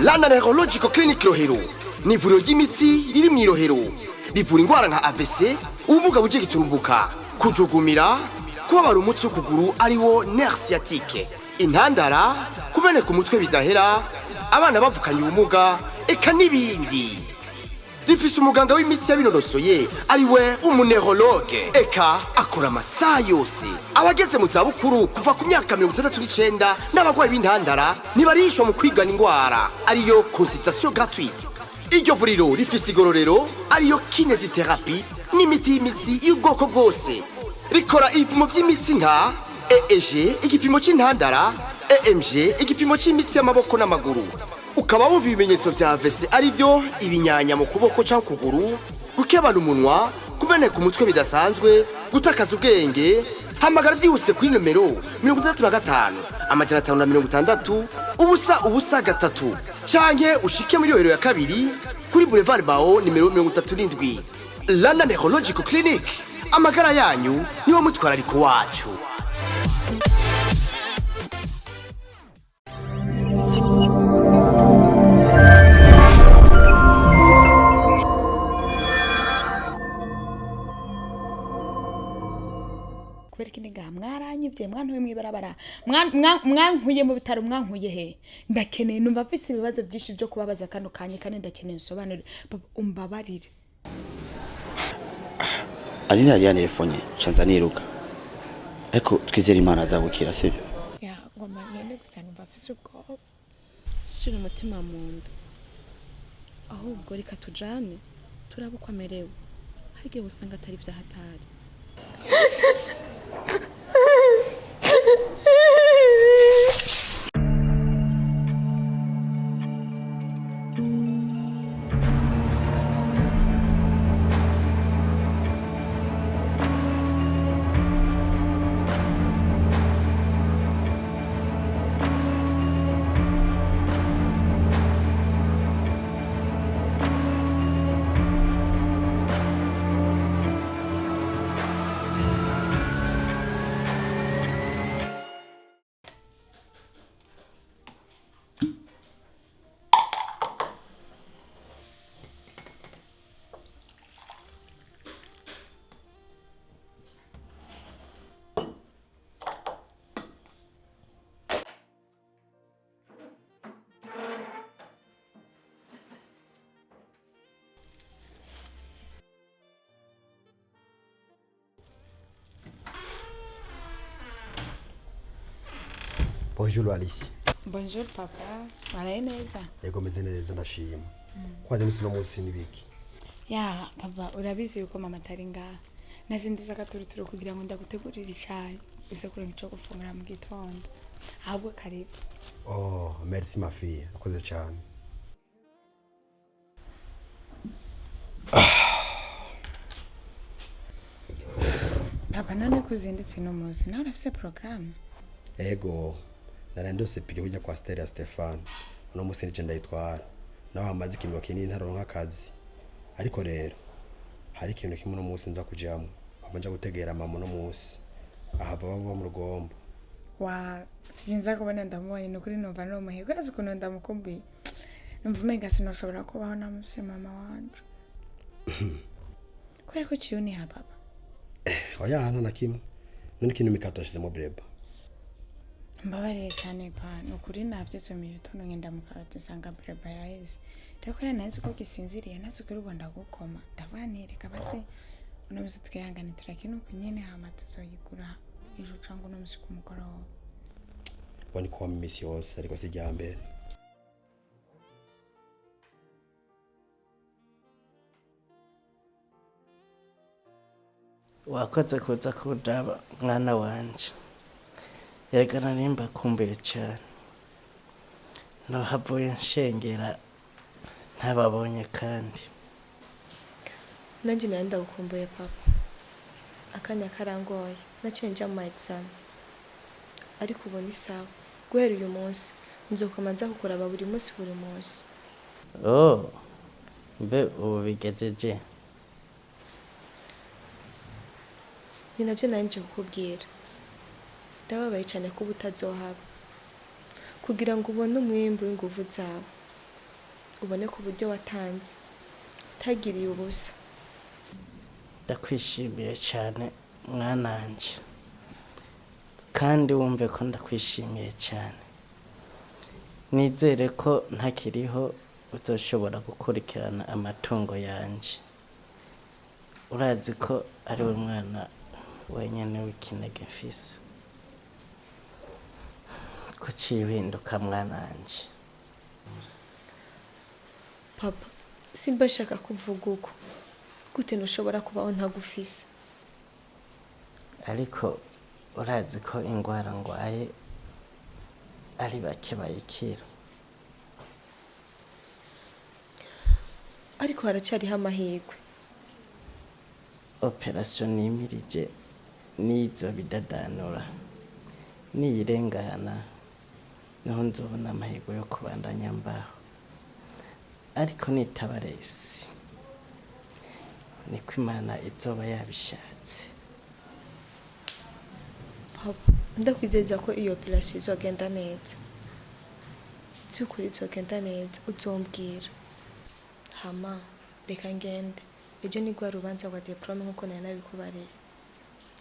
Lana Neurological Clinic Rohero ni ivuriro ry'imitsi riri mu Irohero rivura indwara nka AVC ubumuga buje giturumbuka kujugumira kubabara umutsi w'ukuguru ariwo nerf sciatique intandara kumeneka umutwe bidahera abana bavukanye ubumuga eka n'ibindi rifise umuganga w'imitsi yabinonosoye ariwe umuneurologue eka akora amasaha yose abageze mu zabukuru kuva ku myaka 69 n'abagwayi b'intandara nibarishwa mu kwigana indwara ariyo consultation gratuite. Iryo vuriro rifise igororero ariyo kinésithérapie n'imiti y'imitsi y'ubwoko bwose rikora ibipimo vy'imitsi nka EEG igipimo c'intandara EMG igipimo c'imitsi y'amaboko n'amaguru ukaba wumva ibimenyetso vya AVC arivyo ibinyanya mu kuboko canke kuguru gukebana umunwa kumeneka umutwe bidasanzwe gutakaza ubwenge hamagara vyihuse kuri numero 35 amajana 560 ubusa 3 canke ushike muri Rohero ya kabiri kuri Boulevard Bao numero 37. Lana Neurological Clinic amagara yanyu niwo mutwarariko wacu. Mwaranyivye mwantuye mwibarabara mwankuye mu bitaro mwankuye he ndakeneye numva afise ibibazo byinshi byo kubabaza kano kanye kandi ndakeneye nsobanure umbabarire ari nari telefone chanza niruka ariko twizera Imana azabukira sibyo ya ngoma nyene gusa numva afise ubwo shira umutima mu nda ahubwo reka tujane turabukwamerewe harige busanga atari vya hatari Bonjour Alicia. Bonjour papa. Waraye neza? Yego meze neza ndashima. Kwaje musino musi nibiki? Ya papa urabizi yuko mama atari ngaha. Nazinduza agaturuturu kugira ngo ndagutegurire icayi. Use kure ngico gufungura mu gitondo. Ahubwo karibu. Oh, merci ma fille. Akoze cyane. Papa none kuzinditse no musi. Na urafise programme? Ego. Narandose pige kujya kwa Steria Stefan. Uno musi nije ndayitwara. Naho amazi kintu kinini ntaronka akazi. Ariko rero hari ikintu kimwe no musi nza kujyamo. Abanje gutegera mama no musi. Ahava baba mu rugombo. Wa sinza kubona ndamubonye nukuri numva no muhirwe azi kuno ndamukumbuye. Numva umenga sinoshobora kubaho na musi mama wanje. Kwari ko cyuni ha papa. Oya hano na kimwe. None kintu mikatoshize mu breba. Mbabariye cyane pa nukuri navyetse mu gitondo ngenda mukabati sanga breba yaheze. Reko nazi ko gisinziriye nazi ko Rwanda gukoma. Ndavanireka basi uno musi twihangane turakina uko nyene hama tuzoyigura ejo cango no musi kumugoroba. Wani kwa misi yose ariko sijya mbere. Wakoze kuza kudaba mwana wanje. Yerekana nimba kumbuye cyane. No havuye nshengera ntababonye kandi. Nanjye nanda gukumbuye papa. Akanya karangoye naciye nja mu exam. Ariko ubu ni sawa. Guhera uyu munsi nzokomanza kukuraba buri munsi. Oh. Mbe ubu bigejeje. Ni navyo nanje kukubwira. Ndababaye cyane ko butazohaba. Kugira ngo ubone umwimbo w'inguvu zawe. ubone ku buryo watanze utagiriye ubusa. Ndakwishimiye cyane mwananje, kandi wumve ko ndakwishimiye cyane. Nizere ko ntakiriho uzoshobora gukurikirana amatungo yanje. Urazi ko ari we mwana wenyine w'ikinege mfise. Kuki uhinduka mwananje? Papa, simba shaka kuvuga uko. Gute ntushobora kubaho ntagufise? Ariko urazi ko ingwara ngwaye ari bake bayikira. Ariko haracyariho amahirwe. Operation nimirije nizo bidadanura niyirengana naho nzobona amahirwe yo kubandanya mbaho. Ariko nitabaresi niko Imana izoba yabishatse. Papa, ndakwizeza ko iyo operation izogenda neza. Byukuri izogenda neza, uzombwira. Hama reka ngende. Ejo ni gwa rubanza rwa diplome nkuko nari nabikubareye.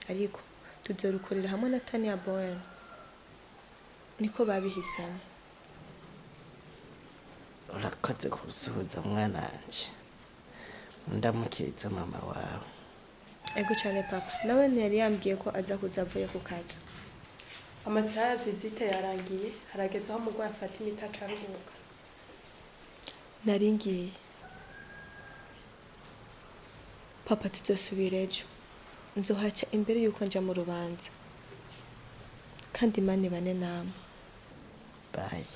Ariko tuzorukorera hamwe na Tania Bowen. Niko babihisemo. Urakoze kusuhuza mwananje. Ndamukiriza mama wawe. Ego cyane papa. Nawe ntiyari yambwiye ko aza kuza avuye ku kazi. Amasaha ya visite yarangiye, harageze aho umurwayi afata imiti acaruhuka. Nari ngiye. Papa, tuzosubira ejo. Nzohaca imbere yuko nja mu rubanza. Kandi Imana ibane namwe. Bye.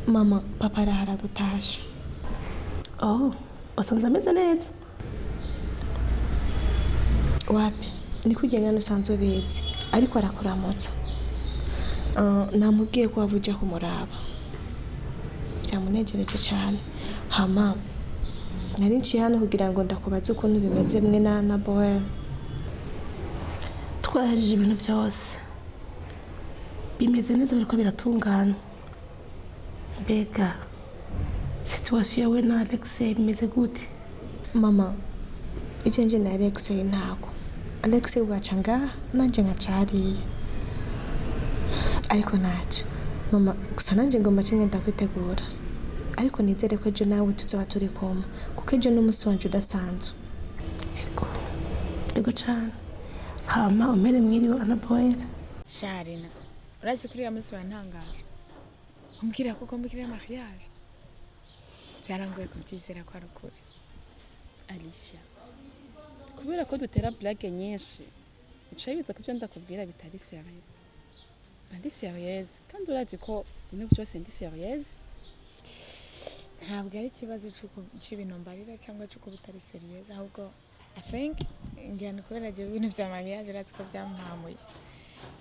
Mama, papa arahara gutasha. Oh, usanze ameze neza? Wapi? Ni kugenda usanzwe ubizi, ariko arakuramutsa. Namubwiye ko wavuja kumuraba. Byamunejereje cyane. Hama nari nciye hano kugira ngo ndakubaze ukuntu bimeze mwe na Boy. Twarahejije ibintu byose. Bimeze neza biriko biratungana. Bega. Situation yawe na Alexei bimeze gute? Mama, ibyo nje na Alexei ntako. Alexei ubaca ngaha nanje nkaca hariya. Ariko ntacyo. Mama, gusa nanje ngomba ngenda kwitegura. Ariko nizere ko ejo nawe tuzoba turi kumwe, kuko ejo n'umunsi wanje udasanzwe. Ego cyane. Hama umere mwiriwe anaboyera. Sharina, urazi kuri ya munsi wantangaje. Umbwira ko mbikira mariage. Byarangoye kubyizera ko ari ukuri. Alicia, kubera ko dutera blague nyinshi, ucayibiza ko byo ndakubwira bitari serieux. Bandi serieux, kandi urazi ko ibintu byose ndi serieux. Ntabwo ari ikibazo cy'ibintu mbarira cyangwa cy'uko bitari serious, ahubwo I think ngira ni kubera ibintu bya mariage urazi ko byamuhamuye.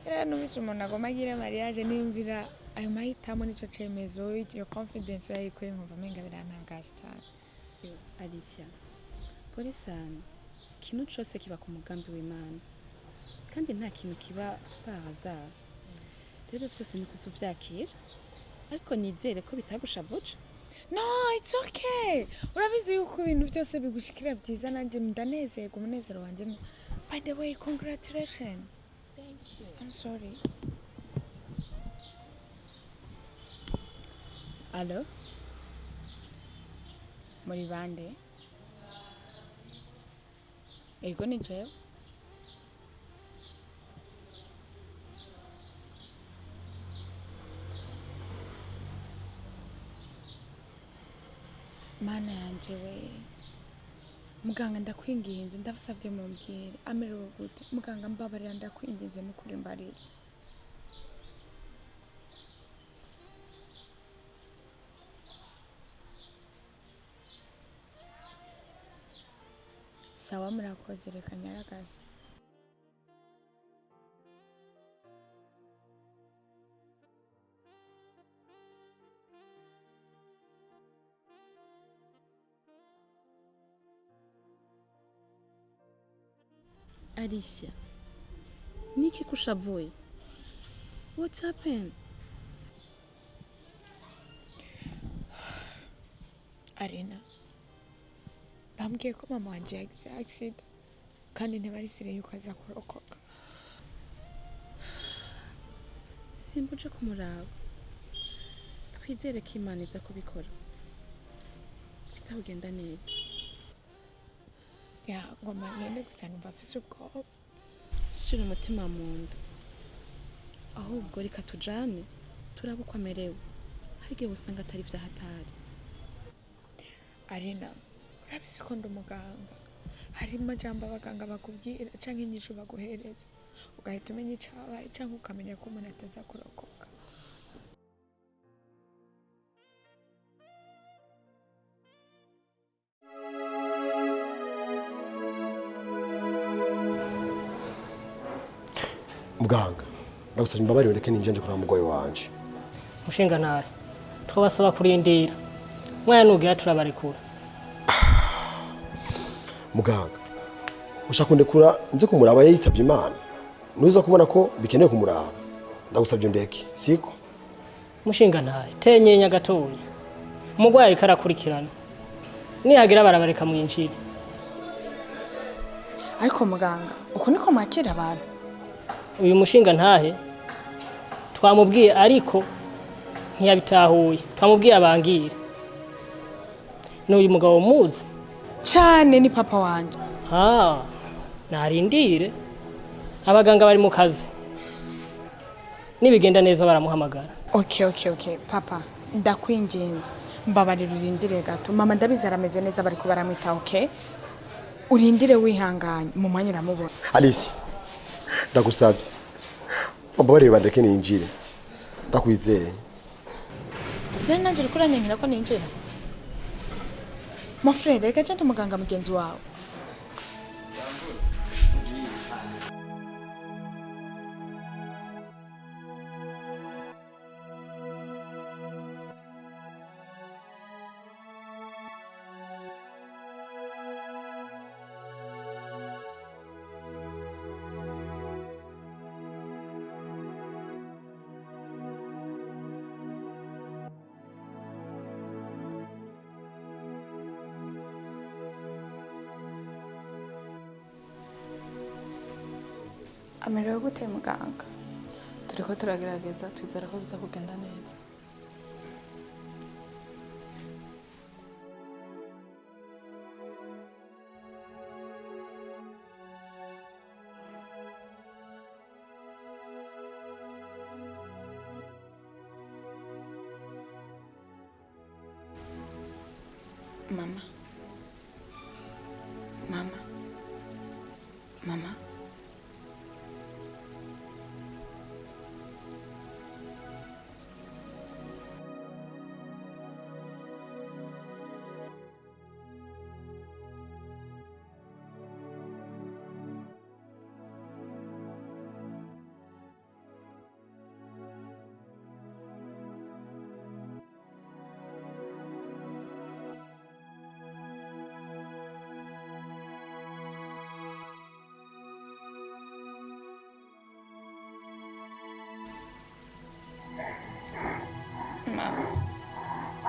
Rero n'ubise umuntu agomba agira mariage niyumvira ayo mahitamo nico cemezo, iyo confidence yayikuye nkumva menga birantangaje cyane. Alicia, pole sana. Ikintu cyose kiba ku mugambi w'Imana, kandi nta kintu kiba bahazara. Rero byose ni kutuvyakira, ariko nizere ko bitagushavuje. No, it's okay. Urabizi yuko ibintu byose bigushikira byiza nanjye ndanezerwa, umunezero wanjye. By the way, congratulations. Thank you. I'm sorry. Allo? Muri bande? Ego ni jewe? mana yanje we muganga ndakwinginze ndabasavye mumbwire amerewe gute muganga mbabarira ndakwinginze n'ukuri mbarira sawa murakoze reka nyaragaze Alicia, niki kushavuye? What's happened? Arina, bambwiye ko mama wanje yagize accident kandi ntibarisire yuko aza kurokoka. Simbuje kumuraba. Twizere ko Imana iza kubikora. Bizagenda neza. Ya ngoma ngende gusa numva afise ubwoba. Shira umutima mu nda. Ahubwo reka tujane turaba uko amerewe. Hari igihe usanga atari vyahatari. Arina, urabise ko ndumuganga. Hari amajambo abaganga bakubwira canke inyishu baguhereza. Ugahita umenya icabaye canke ukamenya ko umuntu ataza kurokoka. Muganga, ndagusaba imbabarire reke ninjanje kuri mugoyi wanje. Mushinga nawe. Twabasaba kurindira. Mwana nugira turabarekura. Muganga, ushaka kundekura nze kumuraba yitavye Imana. Nuza kubona ko bikenewe kumuraba. Ndagusabye ndeke, siko? Mushinga nawe. Tenyenya gatoya. Umugwayi ariko arakurikirana. Nihagira barabareka mwinjira. Ariko muganga, uko niko makira abantu. Uyu mushinga ntahe twamubwiye ariko ntiyabitahuye. Twamubwiye abangire. N'uyu mugabo muzi cyane ni papa wanje. Narindire. Abaganga bari mu kazi. Nibigenda neza baramuhamagara. Okay. Papa, ndakwinginze. Mbabarira urindire gato. Mama ndabizi arameze neza bari kubaramwita, okay? Urindire wihanganye mu mwanya uramubona. Alicia, ndagusabye. Mbabarire bandeke ninjire. Ndakwizeye. Nari nanje kuranyanyira ko ninjira. Mon frère, reka cyane umuganga mugenzi wawe. Amerewe gute muganga? Turiko turagerageza twizera ko biza kugenda neza. Mama.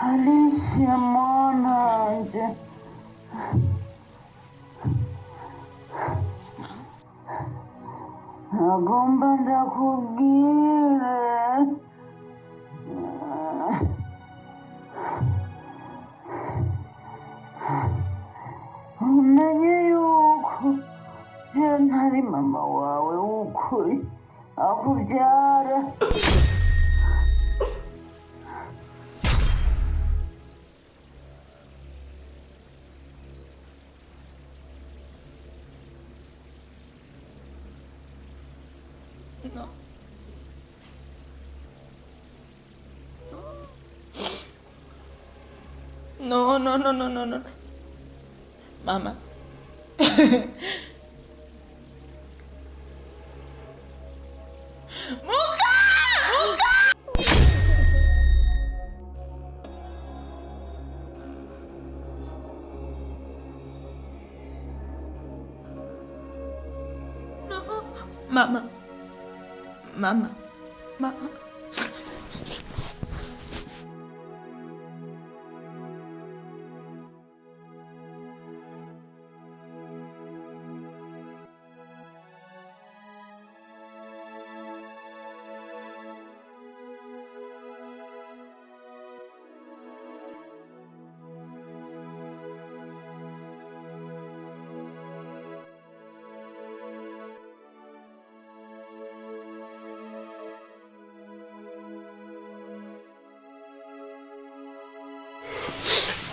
Alicia mwananje. Agomba ndakubwire. Umenye yuko je ntari mama wawe w'ukuri akubyara. No. Mama. Muka! No. Mama.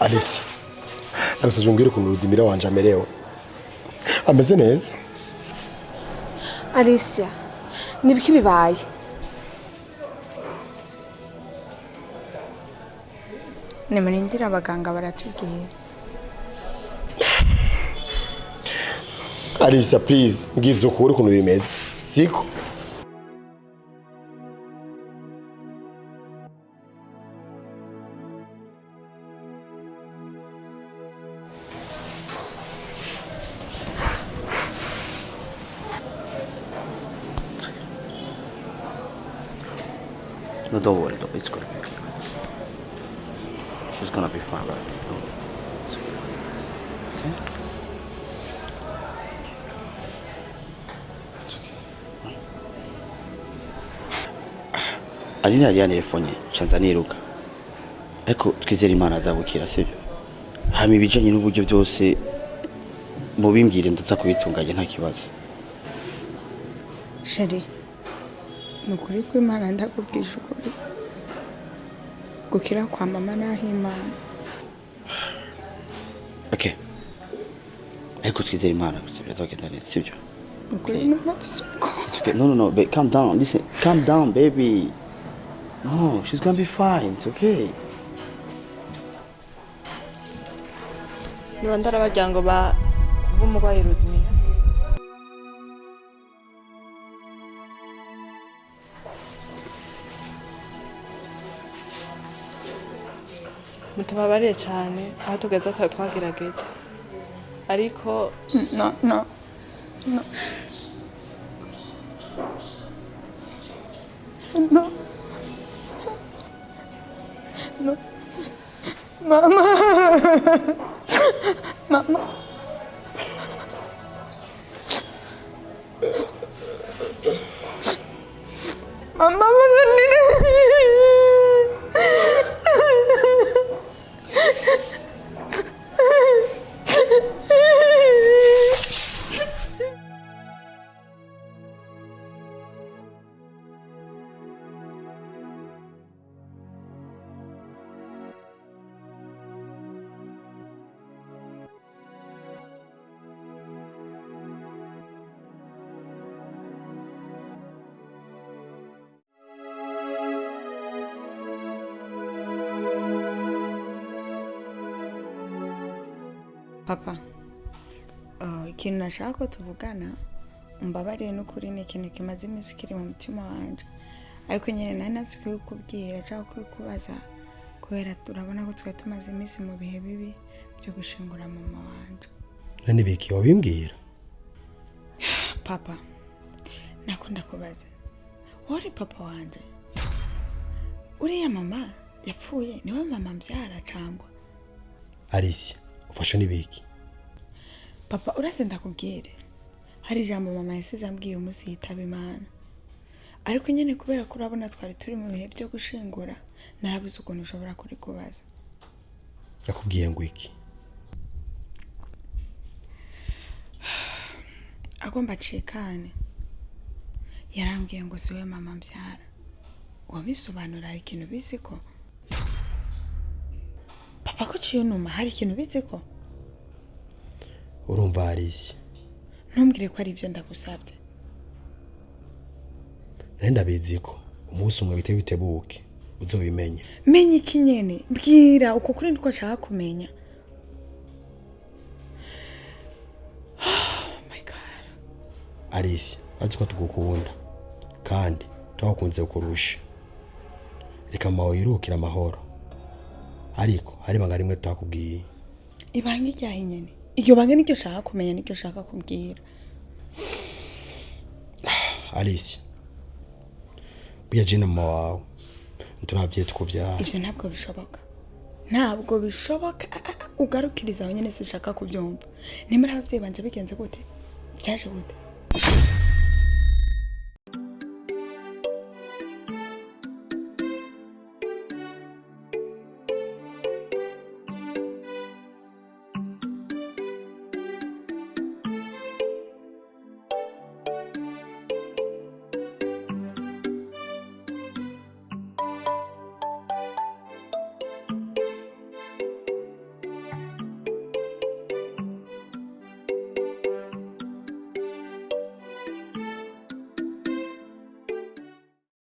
Alicia, ndasabye umbwire ukuntu Rudimira wanje amerewe. Ameze neza? Alicia, nibiki bibaye? Nimurindira abaganga baratubwira. Alicia, please, mbwiza ukuri ukuntu bimeze. Siko? No, don't worry, it's gonna be okay. She's gonna be fine, right? No, it's okay. Okay? It's okay. Alina yari yanelefone, chanza niruka. Ariko twizere Imana azabukira, sibyo? Hama ibijanye n'uburyo byose mubimbwire ndaza kubitunganya nta kibazo. Sheri, nukuri ko Imana ndakubwije ukuri. Gukira kwa mama naho Imana. Okay. Ariko twizere Imana sibyo azogenda neza, sibyo? Nukuri n'umufisi uko. Okay, no, babe, calm down. Listen, calm down, baby. No, she's gonna be fine. It's okay. Niba ndarabajyango ba b'umurwayi Rudimira. Mutubabariye cyane aho tugeze twagerageje. Ariko No. Mama. Papa, ikintu nashaka ko tuvugana umbabarire n'ukuri ni ikintu kimaze iminsi kiri mu mutima wanje, ariko nyine nari nazi kubikubwira cyangwa kubikubaza kubera turabona ko twe tumaze iminsi mu bihe bibi byo gushingura mama wanje. Nani biki wabimbwira? Papa, nakunda kubaza, wari papa wanje? Uriya mama yapfuye niwe mama mbyara cyangwa? Alicia, ufasha nibiki? Papa, urase ndakubwire, hari ijambo mama yasize ambwiye umunsi yitaba Imana, ariko nyine kubera ko urabona twari turi mu bihe byo gushingura narabuze ukuntu ushobora kuri kubaza. Yakubwiye ngo iki? Agomba cekane, yarambwiye ngo siwe mama mbyara. Wabisobanura hari ikintu bizi ko? Papa, ko ciyo numa hari ikintu bizi ko? Urumva Alicia, ntumbwire ko ari ibyo ndagusabye. Nari ndabizi ko umunsi umwe bitebuke uzobimenye. Menye iki nyene mbwira uko kuri niko nshaka kumenya. Oh my god. Alicia, azi ko tugukunda kandi twakunze kurusha. Reka mawe yirukira amahoro. Ariko hari banga rimwe twakubwiye. Ibanga ryahe nyene? Iryo banga niryo nshaka kumenya, niryo nshaka kubwira. Alicia, buya jina mama wawe nturavye tukuvyara. Ivyo ntabwo bishoboka. Ntabwo bishoboka. Ugarukiriza aho nyene sishaka kubyumva. Nimara abavyeyi banje bigenze gute? Byaje gute?